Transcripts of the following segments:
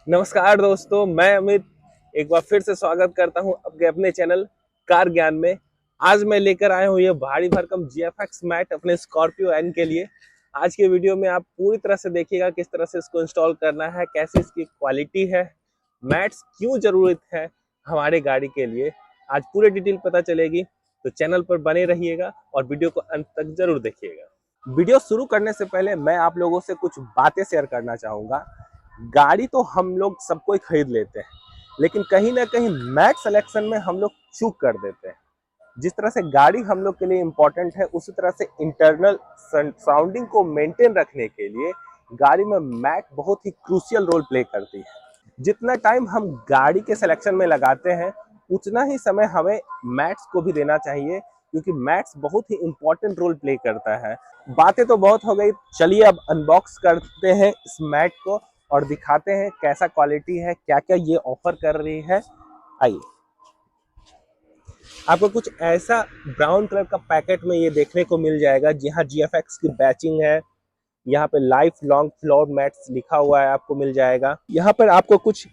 नमस्कार दोस्तों, मैं अमित एक बार फिर से स्वागत करता हूं आपके अपने चैनल कार ज्ञान में। आज मैं लेकर आया हूं ये भारी भरकम GFX मैट अपने स्कॉर्पियो एन के लिए। आज के वीडियो में आप पूरी तरह से देखिएगा किस तरह से इसको इंस्टॉल करना है, कैसे इसकी क्वालिटी है, मैट्स क्यों जरूरत है हमारे गाड़ी के लिए। आज पूरे डिटेल पता चलेगी, तो चैनल पर बने रहिएगा और वीडियो को अंत तक जरूर देखिएगा। वीडियो शुरू करने से पहले मैं आप लोगों से कुछ बातें शेयर करना चाहूँगा। गाड़ी तो हम लोग सब कोई खरीद लेते हैं, लेकिन कहीं ना कहीं मैट सिलेक्शन में हम लोग चूक कर देते हैं। जिस तरह से गाड़ी हम लोग के लिए इम्पोर्टेंट है, उसी तरह से इंटरनल सराउंडिंग को मेंटेन रखने के लिए गाड़ी में मैट बहुत ही क्रूशियल रोल प्ले करती है। जितना टाइम हम गाड़ी के सिलेक्शन में लगाते हैं, उतना ही समय हमें मैट्स को भी देना चाहिए, क्योंकि मैट्स बहुत ही इंपॉर्टेंट रोल प्ले करता है। बातें तो बहुत हो गई, चलिए अब अनबॉक्स करते हैं इस मैट को और दिखाते हैं कैसा क्वालिटी है, क्या क्या ये ऑफर कर रही है। आइए, आपको कुछ ऐसा ब्राउन कलर का पैकेट में ये देखने को मिल जाएगा, जहाँ GFX की बैचिंग है। यहाँ पे लाइफ लॉन्ग फ्लोर मैट्स लिखा हुआ है, आपको मिल जाएगा। यहाँ पर आपको कुछ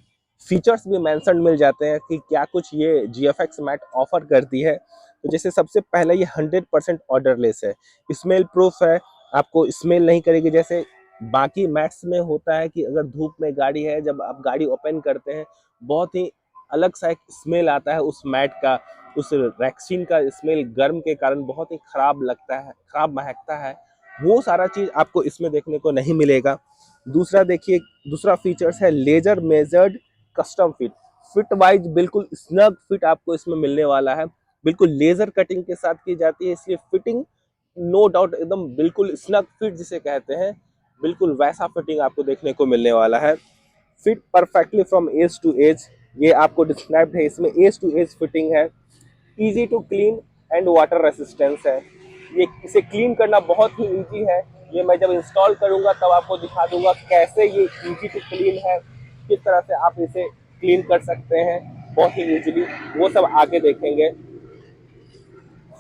फीचर्स भी मेंशन मिल जाते हैं कि क्या कुछ ये GFX मैट ऑफर करती है। तो जैसे सबसे पहले ये 100% ऑर्डरलेस है, स्मेल प्रूफ है, आपको स्मेल नहीं करेगी। जैसे बाकी मैट्स में होता है कि अगर धूप में गाड़ी है, जब आप गाड़ी ओपन करते हैं, बहुत ही अलग सा एक स्मेल आता है उस मैट का। उस रैक्सीन का स्मेल गर्म के कारण बहुत ही खराब लगता है, खराब महकता है। वो सारा चीज आपको इसमें देखने को नहीं मिलेगा। दूसरा देखिए, दूसरा फीचर्स है laser measured custom fit. Fit wise बिल्कुल स्नग फिट आपको इसमें मिलने वाला है। बिल्कुल लेजर कटिंग के साथ की जाती है, इसलिए फिटिंग नो डाउट एकदम बिल्कुल स्नग फिट जिसे कहते हैं, बिल्कुल वैसा फिटिंग आपको देखने को मिलने वाला है। Fit perfectly from edge to edge, ये आपको डिस्क्राइब्ड है, इसमें एज टू एज फिटिंग है। Easy to clean and water resistance है, ये इसे क्लीन करना बहुत ही इजी है। ये मैं जब इंस्टॉल करूंगा तब आपको दिखा दूंगा कैसे ये इजी टू क्लीन है, किस तरह से आप इसे क्लीन कर सकते हैं बहुत ही इजीली, वो सब आगे देखेंगे।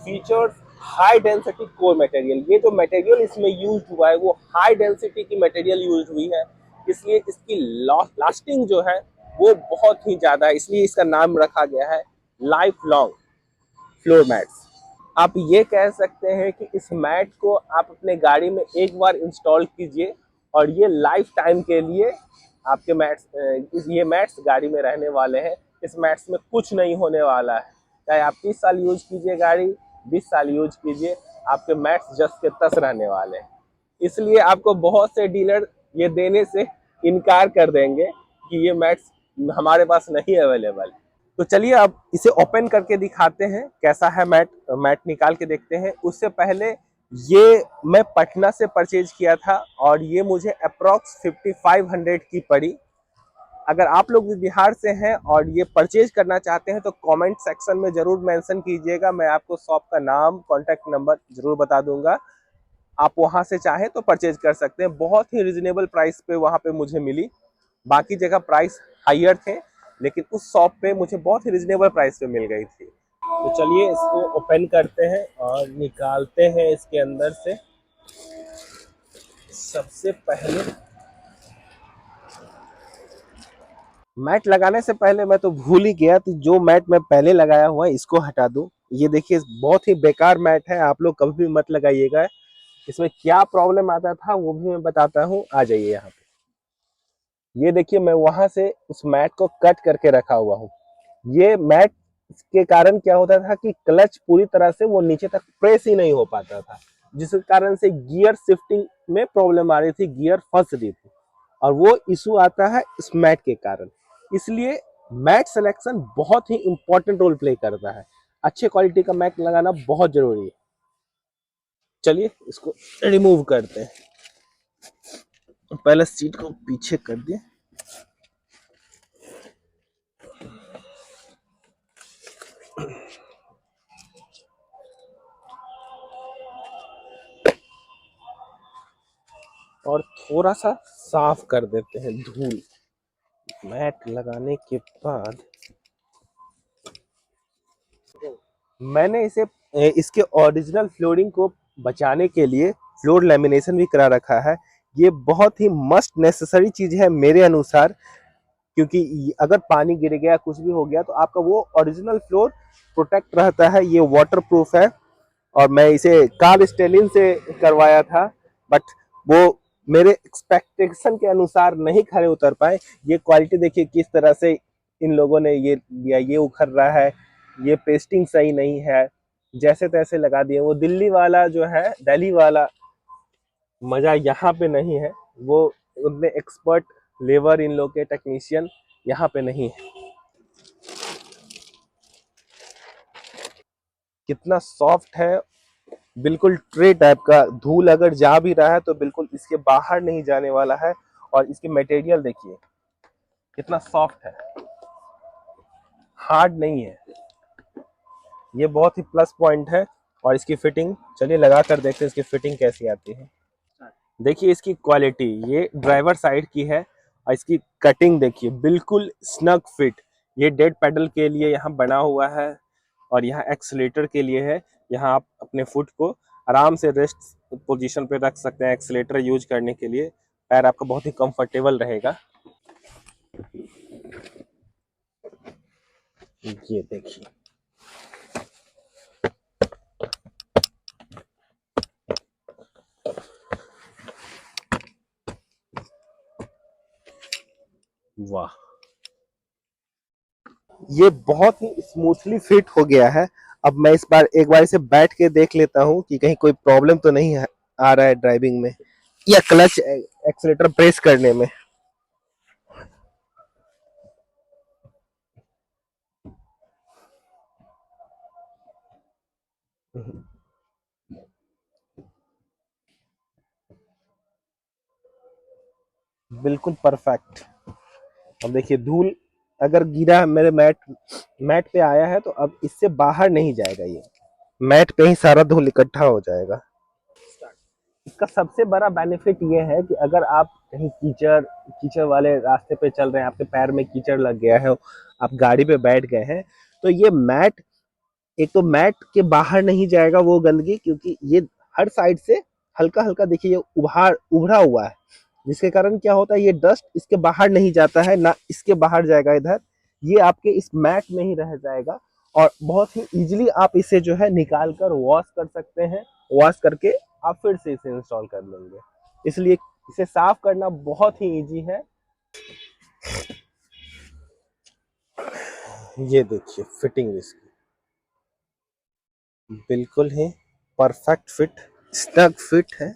Features, high density core material, ये जो मटेरियल इसमें यूज हुआ है वो हाई डेंसिटी की मटेरियल यूज हुई है, इसलिए इसकी लास्टिंग जो है वो बहुत ही ज्यादा है, इसलिए इसका नाम रखा गया है लाइफ लॉन्ग फ्लोर मैट्स। आप ये कह सकते हैं कि इस मैट को आप अपने गाड़ी में एक बार इंस्टॉल कीजिए और ये लाइफ टाइम के लिए आपके मैट्स, ये मैट्स गाड़ी में रहने वाले हैं। इस मैट्स में कुछ नहीं होने वाला है, चाहे आप 30 साल यूज कीजिए गाड़ी, 20 साल यूज कीजिए, आपके मैट्स जस के तस रहने वाले हैं। इसलिए आपको बहुत से डीलर ये देने से इनकार कर देंगे कि ये मैट्स हमारे पास नहीं अवेलेबल। तो चलिए अब इसे ओपन करके दिखाते हैं कैसा है मैट। मैट निकाल के देखते हैं। उससे पहले ये मैं पटना से परचेज किया था और ये मुझे अप्रॉक्स 5500 की पड़ी। अगर आप लोग भी बिहार से हैं और ये परचेज करना चाहते हैं तो कमेंट सेक्शन में जरूर मेंशन कीजिएगा, मैं आपको शॉप का नाम, कॉन्टैक्ट नंबर जरूर बता दूंगा। आप वहां से चाहे तो परचेज कर सकते हैं, बहुत ही रिजनेबल प्राइस पे वहां पे मुझे मिली। बाकी जगह प्राइस हायर थे, लेकिन उस शॉप पे मुझे बहुत ही रिजनेबल प्राइस पे मिल गई थी। तो चलिए इसको ओपन करते हैं और निकालते हैं इसके अंदर से। सबसे पहले मैट लगाने से पहले मैं तो भूल ही गया कि जो मैट मैं पहले लगाया हुआ है इसको हटा दूं। ये देखिए बहुत ही बेकार मैट है, आप लोग कभी भी मत लगाइएगा। इसमें क्या प्रॉब्लम आता था वो भी मैं बताता हूँ, आ जाइए यहाँ पे। ये देखिए मैं वहां से उस मैट को कट करके रखा हुआ हूँ। ये मैट के कारण क्या होता था कि क्लच पूरी तरह से वो नीचे तक प्रेस ही नहीं हो पाता था, जिस कारण से गियर शिफ्टिंग में प्रॉब्लम आ रही थी, गियर फंस रही थी, और वो इशू आता है इस मैट के कारण। इसलिए मैट सिलेक्शन बहुत ही इंपॉर्टेंट रोल प्ले करता है, अच्छे क्वालिटी का मैट लगाना बहुत जरूरी है। चलिए इसको रिमूव करते हैं। पहले सीट को पीछे कर दिए। और थोड़ा सा साफ कर देते हैं धूल। मैट लगाने के बाद मैंने इसके ओरिजिनल फ्लोरिंग को बचाने के लिए फ्लोर लेमिनेशन भी करा रखा है। ये बहुत ही मस्ट नेसेसरी चीज है मेरे अनुसार। क्योंकि अगर पानी गिर गया कुछ भी हो गया तो आपका वो ओरिजिनल फ्लोर प्रोटेक्ट रहता है। ये वाटर प्रूफ है और मैं इसे कार स्टेलिन से करवाया था, बट वो मेरे एक्सपेक्टेशन के अनुसार नहीं खड़े उतर पाए। ये क्वालिटी देखिए किस तरह से इन लोगों ने ये दिया, ये उखड़ रहा है, ये पेस्टिंग सही नहीं है, जैसे तैसे लगा दिए। वो दिल्ली वाला जो है, दिल्ली वाला मजा यहाँ पे नहीं है। वो उतने एक्सपर्ट लेबर इन लोग के टेक्नीशियन यहाँ पे नहीं है। कितना सॉफ्ट है, बिल्कुल ट्रे टाइप का। धूल अगर जा भी रहा है तो बिल्कुल इसके बाहर नहीं जाने वाला है। और इसके मटेरियल देखिए कितना सॉफ्ट है, हार्ड नहीं है। ये बहुत ही प्लस पॉइंट है। और इसकी फिटिंग चलिए लगा कर देखते हैं इसकी फिटिंग कैसी आती है। देखिए इसकी क्वालिटी, ये ड्राइवर साइड की है और इसकी कटिंग देखिए बिल्कुल स्नग फिट। ये डेड पेडल के लिए यहाँ बना हुआ है और यहाँ एक्सीलेटर के लिए है। यहाँ आप अपने फुट को आराम से रेस्ट पोजीशन पे रख सकते हैं एक्सीलेटर यूज करने के लिए। पैर आपका बहुत ही कंफर्टेबल रहेगा। ये देखिए, वाह, ये बहुत ही स्मूथली फिट हो गया है। अब मैं इस बार एक बार इसे बैठ के देख लेता हूँ कि कहीं कोई प्रॉब्लम तो नहीं आ रहा है ड्राइविंग में या क्लच एक्सीलेटर प्रेस करने में। बिल्कुल परफेक्ट। अब देखिए धूल अगर गिरा मेरे मैट पे आया है तो अब इससे बाहर नहीं जाएगा, ये मैट पे ही सारा धूल इकट्ठा हो जाएगा। इसका सबसे बड़ा बेनिफिट ये है कि अगर आप कहीं कीचड़ कीचड़ वाले रास्ते पे चल रहे हैं, आपके पैर में कीचड़ लग गया है, आप गाड़ी पे बैठ गए हैं, तो ये मैट, एक तो मैट के बाहर नहीं जाएगा वो गंदगी, क्योंकि ये हर साइड से हल्का हल्का देखिए ये उभरा हुआ है, जिसके कारण क्या होता है ये डस्ट इसके बाहर नहीं जाता है, ना इसके बाहर जाएगा इधर, ये आपके इस मैट में ही रह जाएगा। और बहुत ही इजीली आप इसे जो है निकाल कर वॉश कर सकते हैं। वॉश करके आप फिर से इसे इंस्टॉल कर लेंगे, इसलिए इसे साफ करना बहुत ही इजी है। ये देखिए फिटिंग इसकी बिल्कुल ही परफेक्ट फिट, स्नग फिट है।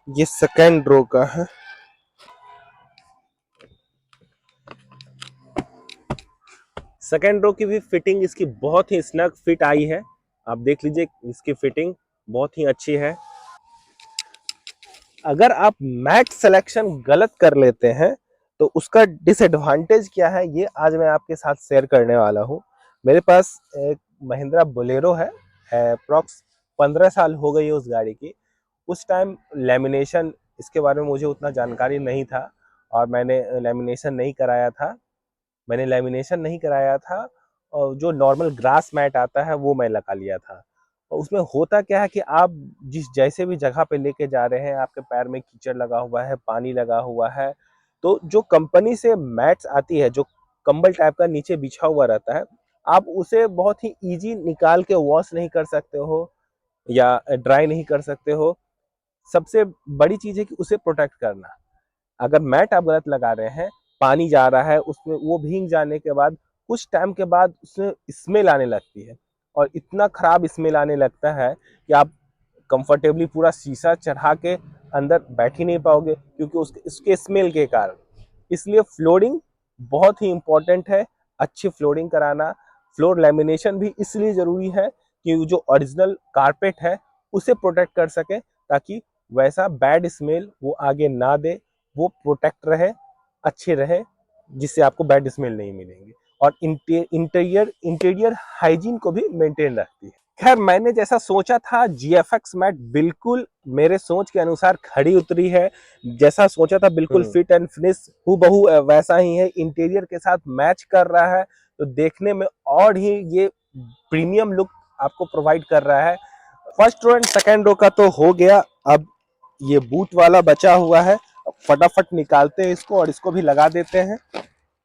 ये सेकेंड रो का है। सेकेंड रो की भी फिटिंग इसकी बहुत ही स्नग फिट आई है। आप देख लीजिए इसकी फिटिंग बहुत ही अच्छी है। अगर आप मैट सिलेक्शन गलत कर लेते हैं तो उसका डिसएडवांटेज क्या है, ये आज मैं आपके साथ शेयर करने वाला हूँ। मेरे पास एक महिंद्रा बोलेरो है, अप्रॉक्स 15 साल हो गई है उस गाड़ी की। उस टाइम लेमिनेशन, इसके बारे में मुझे उतना जानकारी नहीं था और मैंने लेमिनेशन नहीं कराया था। और जो नॉर्मल ग्रास मैट आता है वो मैं लगा लिया था। और उसमें होता क्या है कि आप जिस जैसे भी जगह पे लेके जा रहे हैं, आपके पैर में कीचड़ लगा हुआ है, पानी लगा हुआ है, तो जो कंपनी से मैट्स आती है, जो कंबल टाइप का नीचे बिछा हुआ रहता है, आप उसे बहुत ही इजी निकाल के वॉश नहीं कर सकते हो या ड्राई नहीं कर सकते हो। सबसे बड़ी चीज है कि उसे प्रोटेक्ट करना। अगर मैट आप गलत लगा रहे हैं, पानी जा रहा है उसमें, वो भीग जाने के बाद कुछ टाइम के बाद उसमें स्मेल आने लगती है और इतना खराब स्मेल आने लगता है कि आप कंफर्टेबली पूरा शीशा चढ़ा के अंदर बैठ ही नहीं पाओगे, क्योंकि उसके स्मेल के कारण। इसलिए फ्लोरिंग बहुत ही इंपॉर्टेंट है, अच्छी फ्लोरिंग कराना। फ्लोर लेमिनेशन भी इसलिए जरूरी है कि जो ओरिजिनल कारपेट है उसे प्रोटेक्ट कर सके, ताकि वैसा बैड स्मेल वो आगे ना दे, वो प्रोटेक्ट रहे, अच्छे रहे, जिससे आपको बैड स्मेल नहीं मिलेंगे। और इंटीरियर हाइजीन को भी मेंटेन रखती है। खैर मैंने जैसा सोचा था GFX मैट बिल्कुल मेरे सोच के अनुसार खड़ी उतरी है। जैसा सोचा था बिल्कुल फिट एंड फिनिश हूबहू वैसा ही है, इंटीरियर के साथ मैच कर रहा है। तो देखने में और ही ये प्रीमियम लुक आपको प्रोवाइड कर रहा है। First row and second row का तो हो गया, अब ये बूट वाला बचा हुआ है। अब फटाफट निकालते हैं इसको और इसको भी लगा देते हैं,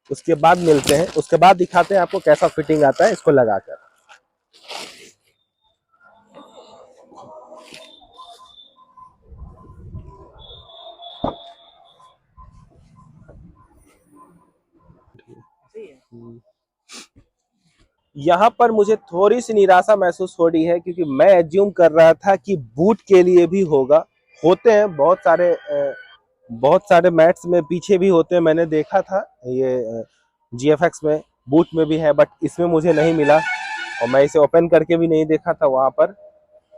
उसके बाद मिलते हैं, उसके बाद दिखाते हैं आपको कैसा फिटिंग आता है इसको लगाकर। यहाँ पर मुझे थोड़ी सी निराशा महसूस हो रही है, क्योंकि मैं एज्यूम कर रहा था कि बूट के लिए भी होगा। होते हैं बहुत सारे मैट्स में पीछे भी होते हैं, मैंने देखा था ये GFX में, बूट में भी है, बट इसमें मुझे नहीं मिला और मैं इसे ओपन करके भी नहीं देखा था वहाँ पर।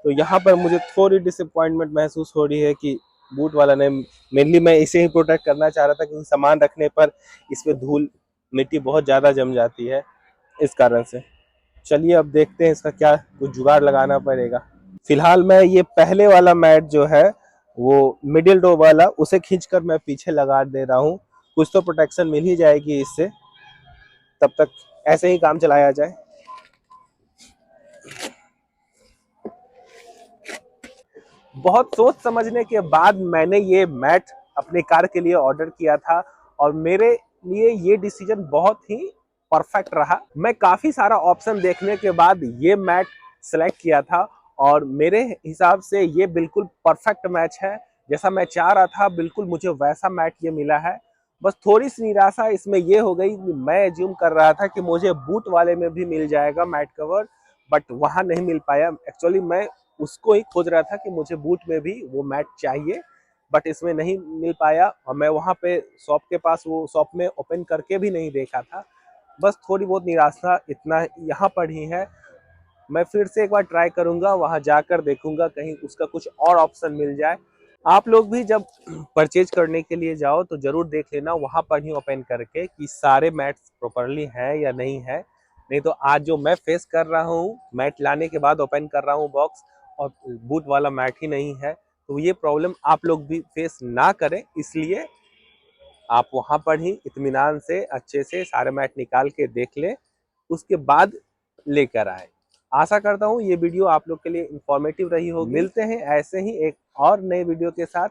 तो यहाँ पर मुझे थोड़ी डिसअपॉइंटमेंट महसूस हो रही है कि बूट वाला ने, मेनली मैं इसे ही प्रोटेक्ट करना चाह रहा था, क्योंकि सामान रखने पर इस पे धूल मिट्टी बहुत ज़्यादा जम जाती है, इस कारण से। चलिए अब देखते हैं इसका क्या कुछ जुगाड़ लगाना पड़ेगा। फिलहाल मैं ये पहले वाला मैट जो है वो मिडिल रो वाला, उसे खींचकर मैं पीछे लगा दे रहा हूँ। कुछ तो प्रोटेक्शन मिल ही जाएगी इससे, तब तक ऐसे ही काम चलाया जाए। बहुत सोच समझने के बाद मैंने ये मैट अपनी कार के लिए ऑर्डर किया था और मेरे लिए ये डिसीजन बहुत ही परफेक्ट रहा। मैं काफी सारा ऑप्शन देखने के बाद ये मैट सेलेक्ट किया था और मेरे हिसाब से ये बिल्कुल परफेक्ट मैच है। जैसा मैं चाह रहा था बिल्कुल मुझे वैसा मैट ये मिला है। बस थोड़ी सी निराशा इसमें ये हो गई, मैं एज्यूम कर रहा था कि मुझे बूट वाले में भी मिल जाएगा मैट कवर, बट वहां नहीं मिल पाया। एक्चुअली मैं उसको ही खोज रहा था कि मुझे बूट में भी वो मैट चाहिए, बट इसमें नहीं मिल पाया और मैं वहाँ पे शॉप के पास वो शॉप में ओपन करके भी नहीं देखा था। बस थोड़ी बहुत निराशा इतना यहाँ पर ही है। मैं फिर से एक बार ट्राई करूंगा, वहाँ जाकर देखूंगा कहीं उसका कुछ और ऑप्शन मिल जाए। आप लोग भी जब परचेज करने के लिए जाओ तो जरूर देख लेना वहाँ पर ही ओपन करके कि सारे मैट्स प्रॉपरली हैं या नहीं है। नहीं तो आज जो मैं फेस कर रहा हूँ, मैट लाने के बाद ओपन कर रहा हूँ बॉक्स और बूट वाला मैट ही नहीं है, तो ये प्रॉब्लम आप लोग भी फेस ना करें, इसलिए आप वहां पर ही इत्मीनान से अच्छे से सारे मैट निकाल के देख लें, उसके बाद लेकर आए। आशा करता हूँ ये वीडियो आप लोग के लिए इंफॉर्मेटिव रही होगी। मिलते हैं ऐसे ही एक और नए वीडियो के साथ,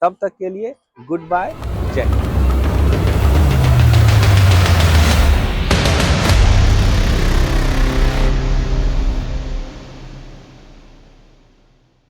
तब तक के लिए गुड बाय, जय हिंद।